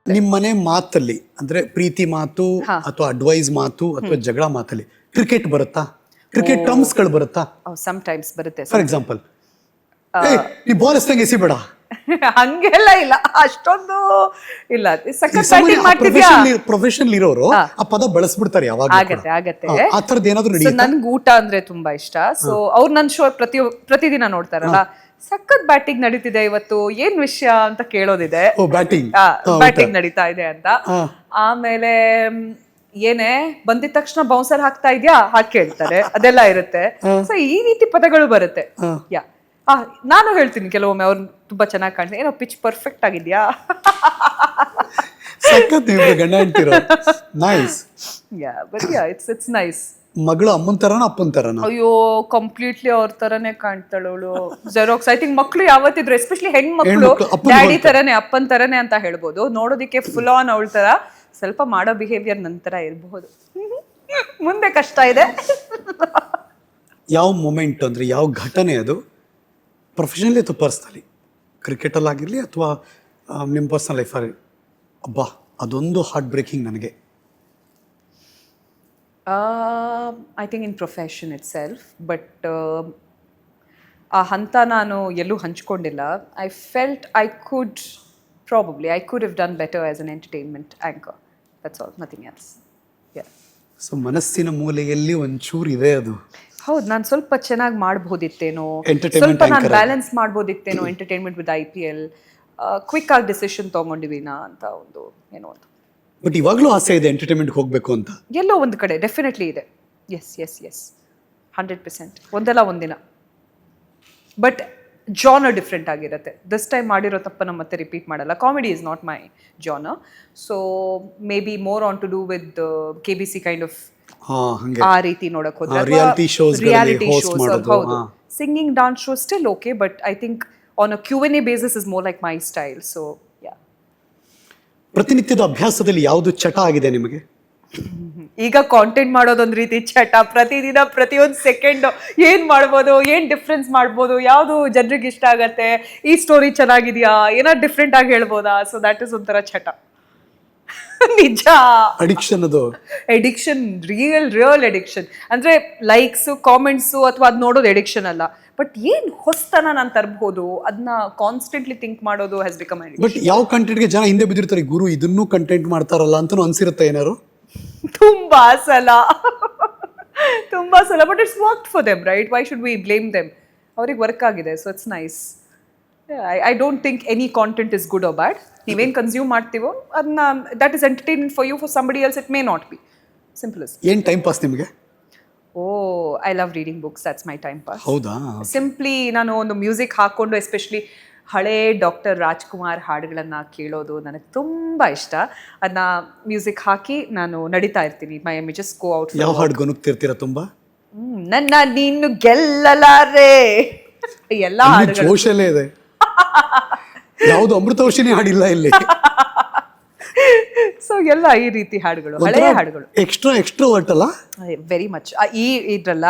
ನಿಮ್ಮನೆ ಮಾತಲ್ಲಿ ಅಂದ್ರೆ ಪ್ರೀತಿ ಮಾತು ಅಥವಾ ಅಡ್ವೈಸ್ ಮಾತು ಅಥವಾ ಜಗಳ ಮಾತಲ್ಲಿ ಕ್ರಿಕೆಟ್ ಬರುತ್ತಾ? ಕ್ರಿಕೆಟ್ ಟರ್ಮ್ಸ್ ಗಳು ಬರುತ್ತಾ? ಸಮ್ ಟೈಮ್ಸ್ ಬರುತ್ತೆ. ಫಾರ್ ಎಕ್ಸಾಂಪಲ್, ನೀ ಬಾಲ್ ಎಷ್ಟಂಗೆ ಎಸಿಬೇಡ, ಹಂಗೆಲ್ಲ ಇಲ್ಲ, ಅಷ್ಟೊಂದು ಇಲ್ಲ. ಸಖತ್ ಬ್ಯಾಟಿಂಗ್ ಮಾಡ್ತಿದ್ಯಾ? ಪ್ರೊಫೆಷನಲ್ ಇರೋರು ಆ ಪದ ಬಳಸ್ಬಿಡ್ತಾರೆ ಯಾವಾಗ. ಆಗತ್ತೆ. ಆ ತರದ್ ಏನಾದ್ರು ಸೊ ನನ್ಗೆ ಊಟ ಅಂದ್ರೆ ತುಂಬಾ ಇಷ್ಟ. ಸೊ ಅವ್ರು ನನ್ ಶೋ ಪ್ರತಿದಿನ ನೋಡ್ತಾರಲ್ಲ, ಸಖತ್ ಬ್ಯಾಟಿಂಗ್ ನಡೀತಿದೆ ಇವತ್ತು, ಏನ್ ವಿಷಯ ಅಂತ ಕೇಳೋದಿದೆ. ಬ್ಯಾಟಿಂಗ್ ನಡೀತಾ ಇದೆ ಅಂತ. ಆಮೇಲೆ ಏನೇ ಬಂದಿದ ತಕ್ಷಣ ಬೌನ್ಸರ್ ಹಾಕ್ತಾ ಇದ್ಯಾ ಹಾಕಿ ಕೇಳ್ತಾರೆ, ಅದೆಲ್ಲ ಇರುತ್ತೆ. ಸೊ ಈ ರೀತಿ ಪದಗಳು ಬರುತ್ತೆ. ಯಾ ನಾನು ಹೇಳ್ತೀನಿ ಕೆಲವೊಮ್ಮೆ ಅವ್ರು ತುಂಬಾ ಚೆನ್ನಾಗಿ ಕಾಣ್ತೀನಿ, ಏನೋ ಪಿಚ್ ಪರ್ಫೆಕ್ಟ್ ಆಗಿದ್ಯಾ. ಗಂಡ ಅಂತಿರೋ nice. Yeah but yeah it's nice. ಮಗಳು ಅಮ್ಮನ್ ತರನ ಅಪ್ಪನ್ ತರನ? ಅಯ್ಯೋ ಕಂಪ್ಲೀಟ್ಲಿ ಅವ್ರ ತರನೇ ಕಾಣ್ತಾಳೆ ಅವಳು. ಜೆರಾಕ್ಸ್. ಐ ಥಿಂಕ್ ಮಕ್ಳು ಯಾವತ್ತಿದ್ರು, ಎಸ್ಪೆಷಲಿ ಹೆಣ್ಮಕ್ಳು ಡ್ಯಾಡಿ ತರನೇ ಅಪ್ಪನ್ ತರನೇ ಅಂತ ಹೇಳ್ಬೋದು. ನೋಡೋದಿಕ್ಕೆ ಫುಲ್ ಆನ್ ಅವಳ ತರ, ಸ್ವಲ್ಪ ಮಾಡೋ ಬಿಹೇವಿಯರ್ ನಂತರ ಇರಬಹುದು. ಮುಂದೆ ಕಷ್ಟ ಇದೆ. ಯಾವ ಮೂಮೆಂಟ್ ಅಂದ್ರೆ ಯಾವ ಘಟನೆ ಅದು, ಪ್ರೊಫೆಷನಲಿ ಅಥವಾ ಪರ್ಸ್ನಲಿ, ಕ್ರಿಕೆಟಲ್ಲಿ ಆಗಿರಲಿ ಅಥವಾ ನಿಮ್ಮ ಪರ್ಸ್ನಲ್ ಲೈಫಲ್ಲಿ, ಅಬ್ಬಾ ಅದೊಂದು ಹಾರ್ಟ್ ಬ್ರೇಕಿಂಗ್ ನನಗೆ? I think in profession itself, but ಆ ಹಂತ ನಾನು ಎಲ್ಲೂ ಹಂಚ್ಕೊಂಡಿಲ್ಲ. I felt I could have done better as an entertainment anchor. That's all, nothing else. Yeah. So ಮನಸ್ಸಿನ ಮೂಲೆಯಲ್ಲಿ ಒಂಚೂರು ಇದೆ ಅದು. ಹೌದು, ನಾನು ಸ್ವಲ್ಪ ಚೆನ್ನಾಗಿ ಮಾಡ್ಬೋದಿತ್ತೇನೋ, ಸ್ವಲ್ಪ ನಾನು ಬ್ಯಾಲೆನ್ಸ್ ಮಾಡ್ಬೋದಿತ್ತೇನೋ ಎಂಟರ್ಟೈನ್ಮೆಂಟ್ ವಿತ್ IPL. ಕ್ವಿಕ್ ಆಗಿ ಡಿಸಿಷನ್ ತಗೊಂಡಿವಿನಾ ಅಂತ ಒಂದು ಏನೋ ಒಂದು. ಬಟ್ ಇವಾಗಲೂ ಆಸೆ ಇದೆ ಎಂಟರ್ಟೈನ್ಮೆಂಟ್ ಹೋಗ್ಬೇಕು ಅಂತ? ಎಲ್ಲೋ ಒಂದು ಕಡೆ ಡೆಫಿನೆಟ್ಲಿ ಇದೆ. ಎಸ್ 100%, ಒಂದಲ್ಲ ಒಂದಿನ. ಬಟ್ ಜಾನರ್ ಡಿಫ್ರೆಂಟ್ ಆಗಿರುತ್ತೆ. ದಿಸ್ ಟೈಮ್ ಮಾಡಿರೋ ತಪ್ಪನ್ನು ಮತ್ತೆ ರಿಪೀಟ್ ಮಾಡಲ್ಲ. Comedy is not my genre, so maybe more on to do with KBC kind of ಆ ರೀತಿ ನೋಡಕ್ ಹೋದ್ರೆ ರಿಯಾಲಿಟಿ ಶೋಸ್. ಹೌದು, singing, dance show still okay, but I think on a Q&A basis is more like my style. So yeah. ಪ್ರತಿನಿತ್ಯದ ಅಭ್ಯಾಸದಲ್ಲಿ ಯಾವುದು ಚಟ ಆಗಿದೆ ನಿಮಗೆ? ಈಗ ಕಾಂಟೆಂಟ್ ಮಾಡೋದೊಂದು ರೀತಿ ಚಟ. ಪ್ರತಿದಿನ ಪ್ರತಿಯೊಂದು ಸೆಕೆಂಡ್ ಏನ್ ಮಾಡ್ಬೋದು, ಏನ್ ಡಿಫ್ರೆನ್ಸ್ ಮಾಡ್ಬೋದು, ಯಾವುದು ಜನರಿಗೆ ಇಷ್ಟ ಆಗತ್ತೆ, ಈ ಸ್ಟೋರಿ ಚೆನ್ನಾಗಿದ್ಯಾ, ಏನಾದ್ರು ಡಿಫ್ರೆಂಟ್ ಆಗಿ ಹೇಳ್ಬೋದಾ. ಸೊ ದಟ್ ಇಸ್ ಒಂಥರ ಚಟ. ನಿಜ. Addiction, real addiction. ಅಂದ್ರೆ ಲೈಕ್ಸ್, ಕಾಮೆಂಟ್ಸ್ ಅಥವಾ ಅದ್ ನೋಡೋದು ಎಡಿಕ್ಷನ್ ಅಲ್ಲ, ಬಟ್ ಏನ್ ಹೊಸ್ತನ ನಾನು ತರಬಹುದು ಅದನ್ನ ಕಾನ್ಸ್ಟೆಂಟ್ಲಿ ಥಿಂಕ್ ಮಾಡೋದು ಹ್ಯಾಸ್ ಬಿಕಮ್ ಎಡಿಕ್ಷನ್. ಬಟ್ ಯಾವ ಕಂಟೆಂಟ್ಗೆ ಜನ ಹಿಂದೆ ಬಿದ್ದಿರ್ತಾರೆ, ಗುರು ಇದನ್ನೂ ಕಂಟೆಂಟ್ ಮಾಡ್ತಾರಲ್ಲ ಅಂತ ಅನ್ಸಿರುತ್ತೆ ಏನಾರು? ತುಂಬಾ ಸಲ. But it's worked for them, right? Why should we blame them? ಅವ್ರಿಗೆ ವರ್ಕ್ ಆಗಿದೆ, so it's nice. I don't think any content is good or bad. ನೀವೇನು ಕನ್ಸ್ಯೂಮ್ ಮಾಡ್ತೀವೋ ಅದನ್ನ, that is entertainment for you, for somebody else it may not be. Simple is. ಏನ್ time pass ನಿಮಗೆ? I love reading books, that's my time pass. ಹೌದಾ? Simply ನಾನು ಒಂದು music ಹಾಕೊಂಡು, especially ಹಳೇ ಡಾಕ್ಟರ್ ರಾಜ್ಕುಮಾರ್ ಹಾಡುಗಳನ್ನು ಕೇಳೋದು ನನಗೆ ತುಂಬ ಇಷ್ಟ. ಅದನ್ನ ಮ್ಯೂಸಿಕ್ ಹಾಕಿ ನಾನು ನಡೀತಾ ಇರ್ತೀನಿ. ಮೈ ಎಮ್ ಜಸ್ಟ್ ಗೋ ಔಟ್. ಯಾವ ಹಾಡು ಗೊನುಗ್ತಿರ್ತೀರಾ ತುಂಬಾ? ನನ್ನ ನೀನು ಗೆಲ್ಲಲಾರೆ, ಎಲ್ಲ ಹಾಡುಗಳು ಜೋಶಲ್ಲೇ ಇದೆ. ಯಾವುದು ಅಮೃತವರ್ಷಿಣಿ ಹಾಡಿಲ್ಲ ಇಲ್ಲಿ. ಸೊ ಎಲ್ಲ ಈ ರೀತಿ ಹಾಡುಗಳು, ಹಳೆಯ ಹಾಡುಗಳು. ಎಕ್ಸ್ಟ್ರೋವರ್ಟ್ ಅಲ್ಲ? Very much. ಈ ಇದ್ರಲ್ಲ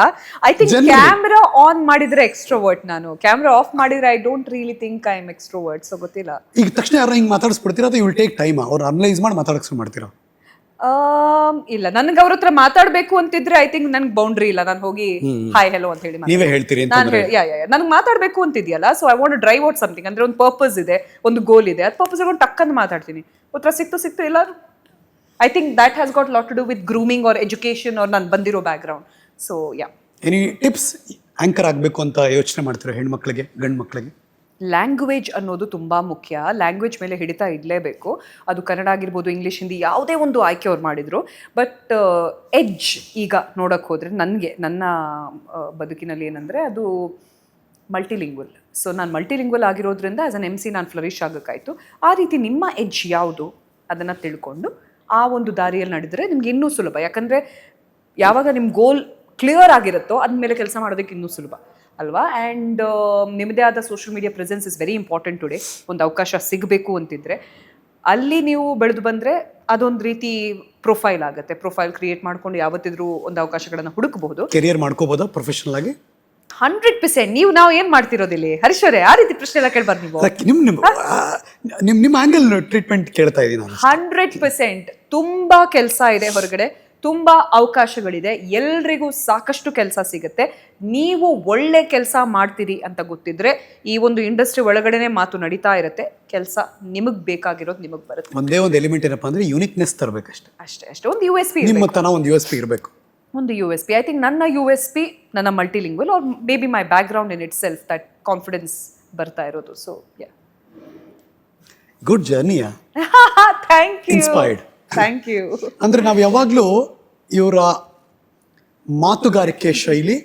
ಐ ಥಿಂಕ್ ಕ್ಯಾಮ್ರಾ ಆನ್ ಮಾಡಿದ್ರೆ ಎಕ್ಸ್ಟ್ರೋವರ್ಟ್, ನಾನು ಕ್ಯಾಮ್ರಾ ಆಫ್ ಮಾಡಿದ್ರೆ I don't really think I am extrovert. So ಗೊತ್ತಿಲ್ಲ. ಈಗ ತಕ್ಷಣ ಯಾರು ಹಿಂಗೆ ಮಾತಾಡಿಸ್ಬಿಡ್ತೀರಾ ಅಥವಾ ಯು ವಿಲ್ ಟೇಕ್ ಟೈಮ್ ಅವ್ರು ಅನಲೈಸ್ ಮಾಡಿ ಮಾತಾಡಕ್ಕೆ ಮಾಡ್ತೀರಾ? ಇಲ್ಲ, ನನಗೆ ಅವ್ರ ಹತ್ರ ಮಾತಾಡ್ಬೇಕು ಅಂತಿದ್ರೆ ಐ ಥಿಂಕ್ ನನ್ಗೆ ಬೌಂಡ್ರಿ ಇಲ್ಲ. ನಾನು ಹೋಗಿ ಹಾಯ್ ಹೆಲೋ ಅಂತ ಹೇಳಿ ನೀವೇ ಹೇಳ್ತೀರಿ. ನನ್ಗೆ ಮಾತಾಡ್ಬೇಕು ಅಂತಿದ್ಯಲ್ಲ, so I want to drive out something. ಅಂದ್ರೆ ಒಂದು ಪರ್ಪಸ್ ಇದೆ, ಒಂದು ಗೋಲ್ ಇದೆ, ಅದು ಪರ್ಪಸ್ ಒಂದು ಟಕ್ಕಂತ ಮಾತಾಡ್ತೀನಿ. ಉತ್ತರ ಸಿಕ್ತು ಇಲ್ಲ. I think that has got lot to do with grooming or education or ನಾನು ಬಂದಿರೋ background. So yeah. Any tips? Anchor ಆಗಬೇಕು ಅಂತ ಯೋಚನೆ ಮಾಡ್ತೀರಾ ಹೆಣ್ಮಕ್ಳಿಗೆ, ಗಂಡು ಮಕ್ಕಳಿಗೆ? ಲ್ಯಾಂಗ್ವೇಜ್ ಅನ್ನೋದು ತುಂಬ ಮುಖ್ಯ. ಲ್ಯಾಂಗ್ವೇಜ್ ಮೇಲೆ ಹಿಡಿತಾ ಇಡಲೇಬೇಕು. ಅದು ಕನ್ನಡ ಆಗಿರ್ಬೋದು, ಇಂಗ್ಲೀಷ್, ಹಿಂದಿ, ಯಾವುದೇ ಒಂದು ಆಯ್ಕೆ ಅವ್ರು ಮಾಡಿದರು. ಬಟ್ ಎಡ್ಜ್ ಈಗ ನೋಡೋಕ್ಕೆ ಹೋದರೆ ನನಗೆ, ನನ್ನ ಬದುಕಿನಲ್ಲಿ ಏನಂದರೆ ಅದು ಮಲ್ಟಿಲಿಂಗ್ವಲ್. ಸೊ ನಾನು ಮಲ್ಟಿಲಿಂಗ್ವಲ್ ಆಗಿರೋದ್ರಿಂದ ಆ್ಯಸ್ ಅನ್ MC ನಾನು ಫ್ಲರಿಶ್ ಆಗೋಕ್ಕಾಯಿತು. ಆ ರೀತಿ ನಿಮ್ಮ ಎಡ್ಜ್ ಯಾವುದು ಅದನ್ನು ತಿಳ್ಕೊಂಡು ಆ ಒಂದು ದಾರಿಯಲ್ಲಿ ನಡೆದರೆ ನಿಮ್ಗೆ ಇನ್ನೂ ಸುಲಭ. ಯಾಕಂದರೆ ಯಾವಾಗ ನಿಮ್ಮ ಗೋಲ್ ಕ್ಲಿಯರ್ ಆಗಿರುತ್ತೋ ಅದ್ಮೇಲೆ ಕೆಲಸ ಮಾಡೋದಕ್ಕೆ ಇನ್ನೂ ಸುಲಭ ಅಲ್ವಾ. ಆ್ಯಂಡ್ ನಿಮ್ಮದೇ ಆದ social media presence is very important today. ಒಂದು ಅವಕಾಶ ಸಿಗಬೇಕು ಅಂತಿದ್ರೆ ಅಲ್ಲಿ ನೀವು ಬೆಳೆದು ಬಂದರೆ ಅದೊಂದು ರೀತಿ ಪ್ರೊಫೈಲ್ ಆಗುತ್ತೆ. ಪ್ರೊಫೈಲ್ ಕ್ರಿಯೇಟ್ ಮಾಡ್ಕೊಂಡು ಯಾವತ್ತಿದ್ರೂ ಒಂದು ಅವಕಾಶಗಳನ್ನು ಹುಡುಕಬಹುದು, ಕೆರಿಯರ್ ಮಾಡ್ಕೋಬೋದಾ ಪ್ರೊಫೆಷನಲ್ ಆಗಿ? 100%. ನಾವು ಏನ್ ಮಾಡ್ತಿರೋದಿಲ್ಲಿ ಹರೀಶ್ವರೇ, ಆ ರೀತಿ ಪ್ರಶ್ನೆ ಎಲ್ಲ ಕೇಳ್ಬಾರ್ದು ನೀವು. ನಿಮ್ಮ ಆಂಗಲ್ ಟ್ರೀಟ್ಮೆಂಟ್ ಕೇಳ್ತಾ ಇದ್ದೀನಿ ನಾನು. 100% ತುಂಬಾ ಕೆಲಸ ಇದೆ ಹೊರಗಡೆ, ತುಂಬಾ ಅವಕಾಶಗಳಿದೆ, ಎಲ್ರಿಗೂ ಸಾಕಷ್ಟು ಕೆಲಸ ಸಿಗುತ್ತೆ. ನೀವು ಒಳ್ಳೆ ಕೆಲಸ ಮಾಡ್ತೀರಿ ಅಂತ ಗೊತ್ತಿದ್ರೆ ಈ ಒಂದು ಇಂಡಸ್ಟ್ರಿ ಒಳಗಡೆನೆ ಮಾತು ನಡೀತಾ ಇರುತ್ತೆ. ಕೆಲಸ ನಿಮಗ್ ಬೇಕಾಗಿರೋದು ನಿಮಗ್ ಬರುತ್ತೆ. ಒಂದೇ ಒಂದು ಎಲಿಮೆಂಟ್ ಏನಪ್ಪಾ ಅಂದ್ರೆ ಯೂನಿಕ್ನೆಸ್ ತರಬೇಕಷ್ಟೇ. ಅಷ್ಟೇ ಒಂದು USP ನಿಮ್ಮ ತನ ಒಂದು USP ಇರಬೇಕು. ಒಂದು USP. ಐ ಥಿಂಕ್ ನನ್ನ USP ನನ್ನ multilingual or maybe my background in itself, that confidence ಬರ್ತಾ ಇರೋದು. ಸೊ ಗುಡ್ ಜರ್ನಿಯಾ. Thank you. Inspired. Thank you. ಅಂದ್ರೆ ನಾವು ಯಾವಾಗಲೂ ಇವರ ಮಾತುಗಾರಿಕೆ ಶೈಲಿ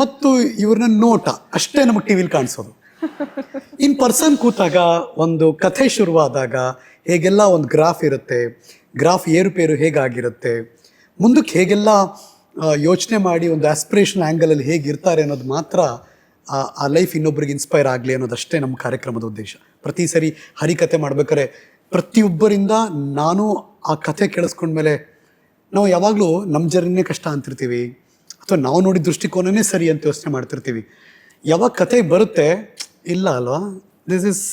ಮತ್ತು ಇವ್ರನ್ನ ನೋಟ ಅಷ್ಟೇ ನಮಗೆ ಟಿವಿಲಿ ಕಾಣಿಸೋದು. ಇನ್ ಪರ್ಸನ್ ಕೂತಾಗ ಒಂದು ಕಥೆ ಶುರುವಾದಾಗ ಹೇಗೆಲ್ಲ ಒಂದು ಗ್ರಾಫ್ ಇರುತ್ತೆ, ಗ್ರಾಫ್ ಏರುಪೇರು ಹೇಗಾಗಿರುತ್ತೆ, ಮುಂದಕ್ಕೆ ಹೇಗೆಲ್ಲ ಯೋಚನೆ ಮಾಡಿ ಒಂದು ಆಸ್ಪಿರೇಷನ್ ಆ್ಯಂಗಲಲ್ಲಿ ಹೇಗಿರ್ತಾರೆ ಅನ್ನೋದು ಮಾತ್ರ ಆ ಲೈಫ್ ಇನ್ನೊಬ್ರಿಗೆ ಇನ್ಸ್ಪೈರ್ ಆಗಲಿ ಅನ್ನೋದಷ್ಟೇ ನಮ್ಮ ಕಾರ್ಯಕ್ರಮದ ಉದ್ದೇಶ. ಪ್ರತಿ ಸರಿ ಹರಿಕತೆ ಮಾಡ್ಬೇಕಾದ್ರೆ ಪ್ರತಿಯೊಬ್ಬರಿಂದ ನಾನು ಆ ಕಥೆ ಕೇಳಿಸ್ಕೊಂಡ್ಮೇಲೆ ನಾವು ಯಾವಾಗಲೂ ನಮ್ಮ ಜರ್ನಿನೇ ಕಷ್ಟ ಅಂತಿರ್ತೀವಿ, ಅಥವಾ ನಾವು ನೋಡಿದ ದೃಷ್ಟಿಕೋನನೇ ಸರಿ ಅಂತ ಯೋಚನೆ ಮಾಡ್ತಿರ್ತೀವಿ. ಯಾವಾಗ ಕತೆ ಬರುತ್ತೆ, ಇಲ್ಲ ಅಲ್ವಾ, ದಿಸ್ ಇಸ್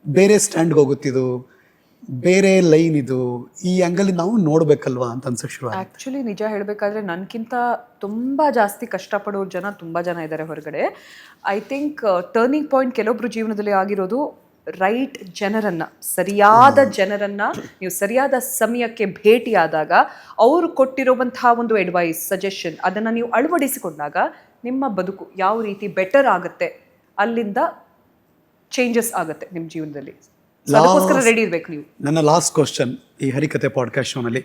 ಬೇರೆ ಸ್ಟ್ಯಾಂಡ್ಗೆ ಹೋಗುತ್ತಿದ್ದು, ಬೇರೆ ಲೈನ್ ಇದು, ಈ ಆ್ಯಂಗಲ್ ನಾವು ನೋಡ್ಬೇಕಲ್ವಾ ಅಂತ ಅನ್ಸಕ್ಕೆ ಶುರು. ಆ್ಯಕ್ಚುಲಿ ನಿಜ ಹೇಳಬೇಕಾದ್ರೆ ನನಗಿಂತ ತುಂಬ ಜಾಸ್ತಿ ಕಷ್ಟಪಡೋ ಜನ ತುಂಬ ಜನ ಇದ್ದಾರೆ ಹೊರಗಡೆ. ಐ ಥಿಂಕ್ ಟರ್ನಿಂಗ್ ಪಾಯಿಂಟ್ ಕೆಲವೊಬ್ರು ಜೀವನದಲ್ಲಿ ಆಗಿರೋದು ರೈಟ್ ಜನರನ್ನು, ಸರಿಯಾದ ಜನರನ್ನು ನೀವು ಸರಿಯಾದ ಸಮಯಕ್ಕೆ ಭೇಟಿಯಾದಾಗ ಅವರು ಕೊಟ್ಟಿರುವಂತಹ ಒಂದು ಅಡ್ವೈಸ್, ಸಜೆಷನ್, ಅದನ್ನು ನೀವು ಅಳವಡಿಸಿಕೊಂಡಾಗ ನಿಮ್ಮ ಬದುಕು ಯಾವ ರೀತಿ ಬೆಟರ್ ಆಗುತ್ತೆ, ಅಲ್ಲಿಂದ ಚೇಂಜಸ್ ಆಗುತ್ತೆ ನಿಮ್ಮ ಜೀವನದಲ್ಲಿ. ಅದಕ್ಕೋಸ್ಕರ ರೆಡಿ ಇರ್ಬೇಕು ನೀವು. ನನ್ನ ಲಾಸ್ಟ್ ಕ್ವಶನ್ ಈ ಹರಿಕತೆ ಪಾಡ್ಕಾಸ್ಟ್ ಶೋನಲ್ಲಿ,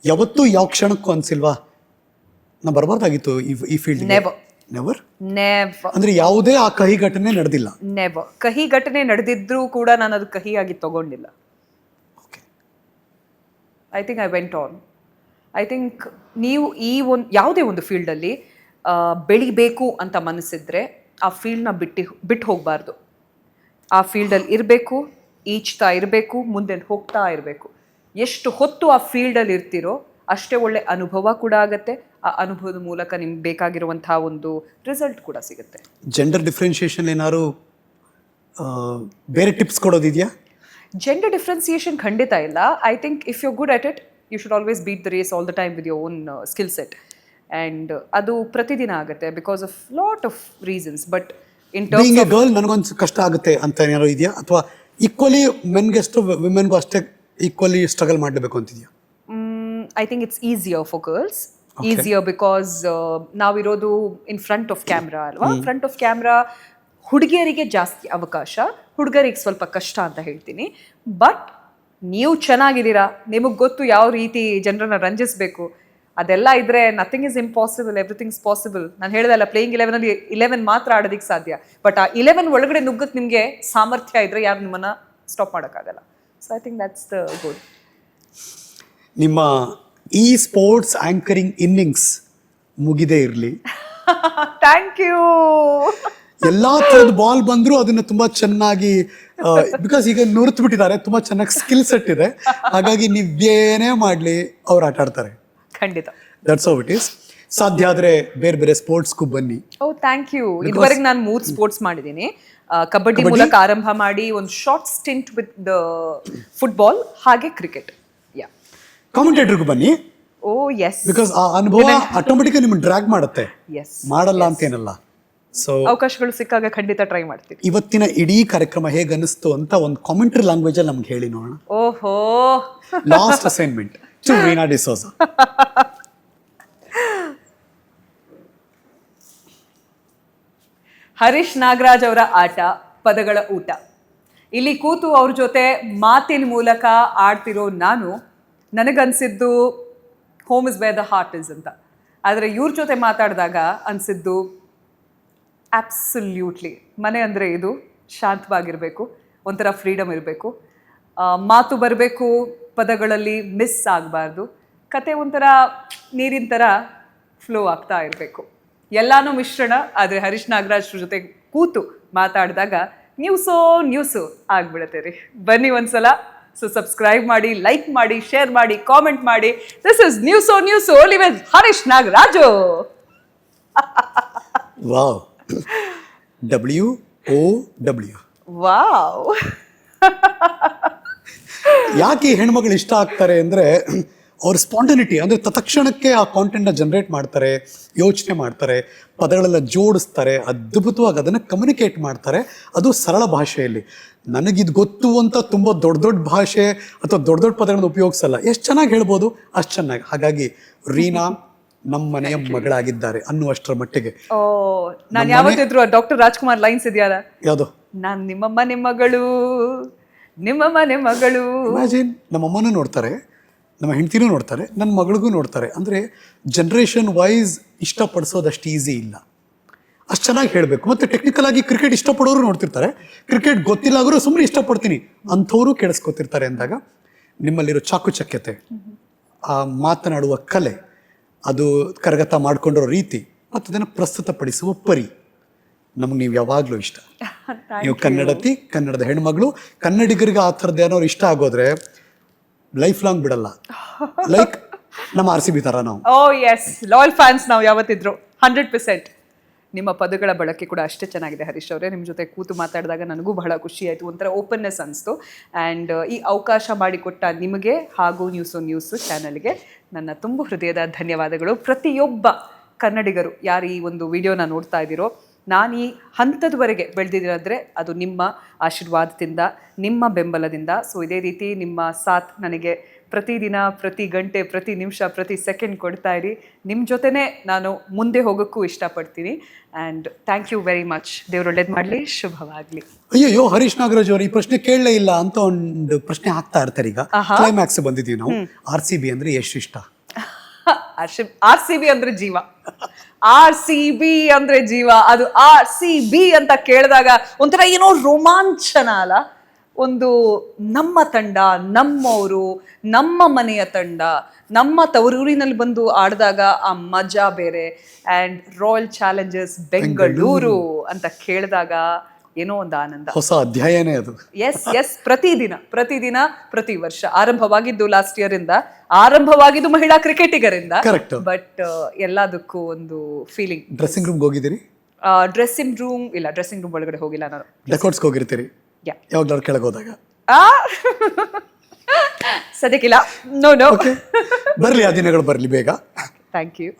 ಯಾವತ್ತೂ ಯಾವ ಕ್ಷಣಕ್ಕೂ ಅನ್ಸಿಲ್ವಾ ನಾ ಬರಬಾರ್ದಾಗಿತ್ತು ಈ ಫೀಲ್ಡ್? ನೆವರ್. Never never. ಅಂದ್ರೆ ಯಾವುದೇ ಆ ಕಹಿ ಘಟನೆ ನಡೆದಿಲ್ಲ? ನೆವರ್. ಕಹಿ ಘಟನೆ ನಡೆದಿದ್ರೂ ಕೂಡ ನಾನು ಅದು ಕಹಿಯಾಗಿ ತಗೊಂಡಿಲ್ಲ. I think I went on. I think ನೀವು ಈ ಒಂದು ಯಾವುದೇ ಒಂದು ಫೀಲ್ಡಲ್ಲಿ ಬೆಳಿಬೇಕು ಅಂತ ಮನಸ್ಸಿದ್ರೆ ಆ ಫೀಲ್ಡ್ನ ಬಿಟ್ಟು ಹೋಗಬಾರ್ದು. ಆ ಫೀಲ್ಡಲ್ಲಿ ಇರಬೇಕು, ಈಚ್ತಾ ಇರಬೇಕು, ಮುಂದೆ ಹೋಗ್ತಾ ಇರಬೇಕು. ಎಷ್ಟು ಹೊತ್ತು ಆ ಫೀಲ್ಡಲ್ಲಿ ಇರ್ತೀರೋ ಅಷ್ಟೇ ಒಳ್ಳೆ ಅನುಭವ ಕೂಡ ಆಗುತ್ತೆ. ಆ ಅನುಭವದ ಮೂಲಕ ನಿಮ್ಗೆ ಬೇಕಾಗಿರುವಂತಹ ಒಂದು ರಿಸಲ್ಟ್ ಕೂಡ ಸಿಗುತ್ತೆ. ಜೆಂಡರ್ ಡಿಫ್ರೆನ್ಷಿಯೇಷನ್ ಏನಾದ್ರು ಬೇರೆ ಟಿಪ್ಸ್ ಕೊಡೋದಿದೆಯಾ? ಜೆಂಡರ್ ಡಿಫ್ರೆನ್ಸಿಯೇಷನ್ ಖಂಡಿತ ಇಲ್ಲ. I think if you good at it, you should always beat the race all the time with your own skill set. And ಅದು ಪ್ರತಿದಿನ ಆಗುತ್ತೆ because of lot of reasons. But in terms of girl ನನಗೊಂದು ಕಷ್ಟ ಆಗುತ್ತೆ ಅಂತ ಏನಾದ್ರು ಇದೆಯಾ, ಅಥವಾ ಈಕ್ವಲಿ ಮೆನ್ಗೆ ಅಷ್ಟು ವಿಮೆನ್ಗೂ ಅಷ್ಟೇ ಈಕ್ವಲಿ ಸ್ಟ್ರಗಲ್ ಮಾಡಬೇಕು ಅಂತಿದೆಯಾ? I think it's easier for girls. Easier because ನಾವಿರೋದು ಇನ್ ಫ್ರಂಟ್ ಆಫ್ ಕ್ಯಾಮ್ರಾ ಅಲ್ವಾ. ಫ್ರಂಟ್ ಆಫ್ ಕ್ಯಾಮ್ರಾ ಹುಡುಗಿಯರಿಗೆ ಜಾಸ್ತಿ ಅವಕಾಶ, ಹುಡುಗರಿಗೆ ಸ್ವಲ್ಪ ಕಷ್ಟ ಅಂತ ಹೇಳ್ತೀನಿ. ಬಟ್ ನೀವು ಚೆನ್ನಾಗಿದ್ದೀರಾ, ನಿಮಗೆ ಗೊತ್ತು ಯಾವ ರೀತಿ ಜನರನ್ನ ರಂಜಿಸಬೇಕು, ಅದೆಲ್ಲ ಇದ್ರೆ nothing is impossible, everything is possible. ನಾನು ಹೇಳಿದಲ್ಲ, ಪ್ಲೇಯಿಂಗ್ 11 11 ಮಾತ್ರ ಆಡೋದಕ್ಕೆ ಸಾಧ್ಯ. ಬಟ್ ಆ 11 ಒಳಗಡೆ ನುಗ್ಗಕ್ಕೆ ನಿಮಗೆ ಸಾಮರ್ಥ್ಯ ಇದ್ರೆ ಯಾರು ನಿಮ್ಮನ್ನ ಸ್ಟಾಪ್ ಮಾಡೋಕ್ಕಾಗಲ್ಲ. So I think that's the goal. ನಿಮ್ಮ ಈ ಸ್ಪೋರ್ಟ್ಸ್ ಆಂಕರಿಂಗ್ ಇನ್ನಿಂಗ್ಸ್ ಮುಗಿದೇ ಇರಲಿ. Thank you. ಎಲ್ಲಾ ಥರದ ಬಾಲ್ ಬಂದ್ರು ಅದನ್ನ ತುಂಬಾ ಚೆನ್ನಾಗಿ, ಬಿಕಾಸ್ ಈಗ ನುರಿತು ಬಿಟ್ಟಿದ್ದಾರೆ, ತುಂಬಾ ಚೆನ್ನಾಗಿ ಸ್ಕಿಲ್ ಸೆಟ್ ಇದೆ. ಹಾಗಾಗಿ ನೀವೇನೇ ಮಾಡ್ಲಿ ಅವ್ರು ಆಟ ಆಡ್ತಾರೆ. ಖಂಡಿತ. That's how it is. ಸಾಧ್ಯ ಆದ್ರೆ ಬೇರೆ ಬೇರೆ ಸ್ಪೋರ್ಟ್ಸ್ಗೂ ಬನ್ನಿ. ಓ ಥ್ಯಾಂಕ್ ಯು. ಇದುವರೆಗೆ ನಾನು 3 ಸ್ಪೋರ್ಟ್ಸ್ ಮಾಡಿದ್ದೀನಿ. ಕಬಡ್ಡಿ ಮೂಲಕ ಆರಂಭ ಮಾಡಿ ಒಂದು short stint with the football, ಹಾಗೆ ಕ್ರಿಕೆಟ್. ಕಾಮೆಂಟೇಟರ್ಗೂ ಬನ್ನಿ. ಓ ಎಸ್. ಬಿಕಾಸ್ ಆ ಅನುಭವ ಆಟೋಮೆಟಿಕ್ ನಿಮ್ಗೆ ಡ್ರ್ಯಾಗ್ ಮಾಡುತ್ತೆ. ಎಸ್. ಮಾಡಲ್ಲ ಅಂತೇನಲ್ಲ. ಸೊ ಅವಕಾಶಗಳು ಸಿಕ್ಕಾಗ ಖಂಡಿತ ಟ್ರೈ ಮಾಡ್ತೀವಿ. ಇವತ್ತಿನ ಇಡೀ ಕಾರ್ಯಕ್ರಮ ಹೇಗೆ ಅನಿಸ್ತು ಅಂತ ಒಂದು ಕಾಮೆಂಟ್ರಿ ಲ್ಯಾಂಗ್ವೇಜ್ ಅಲ್ಲಿ ನಮ್ಗೆ ಹೇಳಿ ನೋಡೋಣ. ಓಹೋ. Last assignment to Reena D'Souza. Harish Nagaraj ಅವರ ಆಟ ಪದಗಳ ಊಟ. ಇಲ್ಲಿ ಕೂತು ಅವ್ರ ಜೊತೆ ಮಾತಿನ ಮೂಲಕ ಆಡ್ತಿರೋ ನನಗನ್ಸಿದ್ದು home is where the heart is ಅಂತ. ಆದರೆ ಇವ್ರ ಜೊತೆ ಮಾತಾಡಿದಾಗ ಅನಿಸಿದ್ದು ಆಬ್ಸಲ್ಯೂಟ್ಲಿ ಮನೆ ಅಂದರೆ ಇದು ಶಾಂತವಾಗಿರಬೇಕು, ಒಂಥರ ಫ್ರೀಡಮ್ ಇರಬೇಕು, ಮಾತು ಬರಬೇಕು, ಪದಗಳಲ್ಲಿ ಮಿಸ್ ಆಗಬಾರ್ದು, ಕತೆ ಒಂಥರ ನೀರಿನ ಥರ ಫ್ಲೋ ಆಗ್ತಾ ಇರಬೇಕು. ಎಲ್ಲಾನು ಮಿಶ್ರಣ. ಆದರೆ ಹರೀಶ್ ನಾಗರಾಜ್ ಜೊತೆ ಕೂತು ಮಾತಾಡಿದಾಗ ನ್ಯೂಸು ಆಗ್ಬಿಡುತ್ತೆ ರೀ. ಬನ್ನಿ ಒಂದ್ಸಲ. ಸೊ ಸಬ್ಸ್ಕ್ರೈಬ್ ಮಾಡಿ, ಲೈಕ್ ಮಾಡಿ, ಶೇರ್ ಮಾಡಿ, ಕಾಮೆಂಟ್ ಮಾಡಿ. This is news only with Harish Nagaraju. Wow. WOW. Wow. ಯಾಕೆ ಈ ಹೆಣ್ಮಗಳು ಇಷ್ಟ ಆಗ್ತಾರೆ ಅಂದರೆ ಅವ್ರ ಸ್ಪಾಂಟನಿಟಿ, ಅಂದರೆ ತತ್ಕ್ಷಣಕ್ಕೆ ಆ ಕಾಂಟೆಂಟ್ನ ಜನರೇಟ್ ಮಾಡ್ತಾರೆ, ಯೋಚನೆ ಮಾಡ್ತಾರೆ, ಪದಗಳೆಲ್ಲ ಜೋಡಿಸ್ತಾರೆ, ಅದ್ಭುತವಾಗಿ ಅದನ್ನು ಕಮ್ಯುನಿಕೇಟ್ ಮಾಡ್ತಾರೆ, ಅದು ಸರಳ ಭಾಷೆಯಲ್ಲಿ. ನನಗಿದು ಗೊತ್ತು ಅಂತ ತುಂಬ ದೊಡ್ಡ ದೊಡ್ಡ ಭಾಷೆ ಅಥವಾ ದೊಡ್ಡ ದೊಡ್ಡ ಪದಗಳನ್ನು ಉಪಯೋಗಿಸಲ್ಲ, ಎಷ್ಟು ಚೆನ್ನಾಗಿ ಹೇಳ್ಬೋದು ಅಷ್ಟು ಚೆನ್ನಾಗಿ. ಹಾಗಾಗಿ ರೀನಾ ನಮ್ಮ ಮನೆಯ ಮಗಳಾಗಿದ್ದಾರೆ ಅನ್ನುವಷ್ಟರ ಮಟ್ಟಿಗೆ. ಓ, ನಾನು ಯಾವತ್ತಿದ್ರು ಡಾಕ್ಟರ್ ರಾಜ್ಕುಮಾರ್ ಲೈನ್ಸ್ ಇದೆಯಲ್ಲ, ಯಾವುದು, ನಾನು ನಿಮ್ಮ ಮನೆ ಮಗಳು, ನಿಮ್ಮ ಮನೆ ಮಗಳು. ಇಮ್ಯಾಜಿನ್, ನಮ್ಮಮ್ಮನೂ ನೋಡ್ತಾರೆ, ನಮ್ಮ ಹೆಂಡ್ತಿನೂ ನೋಡ್ತಾರೆ, ನನ್ನ ಮಗಳಿಗೂ ನೋಡ್ತಾರೆ. ಅಂದರೆ ಜನ್ರೇಷನ್ ವೈಸ್ ಇಷ್ಟಪಡಿಸೋದಷ್ಟು ಈಸಿ ಇಲ್ಲ, ಅಷ್ಟು ಚೆನ್ನಾಗಿ ಹೇಳಬೇಕು. ಮತ್ತು ಟೆಕ್ನಿಕಲ್ ಆಗಿ ಕ್ರಿಕೆಟ್ ಇಷ್ಟಪಡೋರು ನೋಡ್ತಿರ್ತಾರೆ, ಕ್ರಿಕೆಟ್ ಗೊತ್ತಿಲ್ಲಾದರೂ ಸುಮ್ಮನೆ ಇಷ್ಟಪಡ್ತೀನಿ ಅಂಥವರು ಕೇಳಿಸ್ಕೊತಿರ್ತಾರೆ ಅಂದಾಗ ನಿಮ್ಮಲ್ಲಿರೋ ಚಾಕುಚಕ್ಯತೆ, ಆ ಮಾತನಾಡುವ ಕಲೆ, ಅದು ಕರಗತ ಮಾಡಿಕೊಂಡಿರೋ ರೀತಿ ಮತ್ತು ಅದನ್ನು ಪ್ರಸ್ತುತಪಡಿಸುವ ಪರಿ ನಮ್ಗೆ ನೀವು ಯಾವಾಗಲೂ ಇಷ್ಟ. ನೀವು ಕನ್ನಡತಿ, ಕನ್ನಡದ ಹೆಣ್ಮಗಳು, ಕನ್ನಡಿಗರಿಗೆ ಆ ಥರದ್ದು ಏನಾದ್ರು ಇಷ್ಟ ಆಗೋದ್ರೆ ಲೈಫ್ ಲಾಂಗ್ ಬಿಡಲ್ಲ. ಲೈಕ್ ನಮ್ಮ RCB ಥರ ನಾವು. ಓ ಎಸ್, ಲಾಯಲ್ ಫ್ಯಾನ್ಸ್ ನಾವು ಯಾವತ್ತಿದ್ರು 100%. ನಿಮ್ಮ ಪದಗಳ ಬಳಕೆ ಕೂಡ ಅಷ್ಟೇ ಚೆನ್ನಾಗಿದೆ ಹರೀಶ್ ಅವರೇ. ನಿಮ್ಮ ಜೊತೆ ಕೂತು ಮಾತಾಡಿದಾಗ ನನಗೂ ಬಹಳ ಖುಷಿ ಆಯಿತು, ಒಂಥರ ಓಪನ್ನೆಸ್ ಅನಿಸ್ತು. ಆ್ಯಂಡ್ ಈ ಅವಕಾಶ ಮಾಡಿಕೊಟ್ಟ ನಿಮಗೆ ಹಾಗೂ ನ್ಯೂಸ್ ಚಾನಲ್ಗೆ ನನ್ನ ತುಂಬ ಹೃದಯದ ಧನ್ಯವಾದಗಳು. ಪ್ರತಿಯೊಬ್ಬ ಕನ್ನಡಿಗರು ಯಾರು ಈ ಒಂದು ವಿಡಿಯೋನ ನೋಡ್ತಾ ಇದ್ದೀರೋ, ನಾನು ಈ ಹಂತದವರೆಗೆ ಬೆಳೆದಿದ್ದೀನಂದರೆ ಅದು ನಿಮ್ಮ ಆಶೀರ್ವಾದದಿಂದ, ನಿಮ್ಮ ಬೆಂಬಲದಿಂದ. ಸೊ ಇದೇ ರೀತಿ ನಿಮ್ಮ ಸಾಥ್ ನನಗೆ ಪ್ರತಿದಿನ, ಪ್ರತಿ ಗಂಟೆ, ಪ್ರತಿ ನಿಮಿಷ, ಪ್ರತಿ ಸೆಕೆಂಡ್ ಕೊಡ್ತಾ ಇರಿ. ನಿಮ್ಮ ಜೊತೆನೇ ನಾನು ಮುಂದೆ ಹೋಗೋಕ್ಕೂ ಇಷ್ಟಪಡ್ತೀನಿ. And thank you very much. ದೇವ್ರು ಒಳ್ಳೇದು ಮಾಡಲಿ, ಶುಭವಾಗಲಿ. ಅಯ್ಯೋ ಹರೀಶ್ ನಾಗರಾಜ್ ಅವರು ಈ ಪ್ರಶ್ನೆ ಕೇಳಲೇ ಇಲ್ಲ ಅಂತ ಒಂದು ಪ್ರಶ್ನೆ ಹಾಕ್ತಾ ಇರ್ತಾರೆ. ಈಗ ಕ್ಲೈಮ್ಯಾಕ್ಸ್ ಬಂದಿದ್ದೀವಿ ನಾವು. RCB ಅಂದರೆ ಎಷ್ಟು ಇಷ್ಟ? RCB ಅಂದ್ರೆ ಜೀವ. RCB ಅಂದ್ರೆ ಜೀವ. ಅದು RCB ಅಂತ ಕೇಳಿದಾಗ ಒಂಥರ ಏನೋ ರೋಮಾಂಚನ ಅಲ್ಲ. ಒಂದು ನಮ್ಮ ತಂಡ, ನಮ್ಮವರು, ನಮ್ಮ ಮನೆಯ ತಂಡ, ನಮ್ಮ ತವರೂರಿನಲ್ಲಿ ಬಂದು ಆಡಿದಾಗ ಆ ಮಜಾ ಬೇರೆ. ಆ್ಯಂಡ್ ರಾಯಲ್ ಚಾಲೆಂಜರ್ಸ್ ಬೆಂಗಳೂರು ಅಂತ ಕೇಳಿದಾಗ ಏನೋ ಒಂದು ಆನಂದ, ಹೊಸ ಅಧ್ಯಾಯನೇ ಅದು. ಎಸ್, ಪ್ರತಿದಿನ, ಪ್ರತಿ ವರ್ಷ ಆರಂಭವಾಗಿದ್ದು ಲಾಸ್ಟ್ ಇಯರ್ ಇಂದ, ಆರಂಭವಾಗಿದ್ದು ಮಹಿಳಾ ಕ್ರಿಕೆಟಿಗರಿಂದ. ಕರೆಕ್ಟ್. ಬಟ್ ಎಲ್ಲದಕ್ಕೂ ಒಂದು ಫೀಲಿಂಗ್. ಡ್ರೆಸ್ಸಿಂಗ್ ರೂಮ್ಗೆ ಹೋಗಿದ್ದೀರಿ? ಡ್ರೆಸ್ಸಿಂಗ್ ರೂಮ್ ಇಲ್ಲ, ಡ್ರೆಸ್ಸಿಂಗ್ ರೂಮ್ ಒಳಗಡೆ ಹೋಗಿಲ್ಲ ನಾನು. ಡೆಕೋರ್ಟ್ಸ್ಗೆ ಹೋಗಿರ್ತೀರಿ ಯಾವಾಗ್ಲಾರು ಕೆಳಗೆ ಹೋದಾಗ? ಸದ್ಯಕ್ಕಿಲ್ಲ. ನೋ. ಬರ್ಲಿ, ಆ ದಿನಗಳು ಬರ್ಲಿ ಬೇಗ. ಥ್ಯಾಂಕ್ ಯು.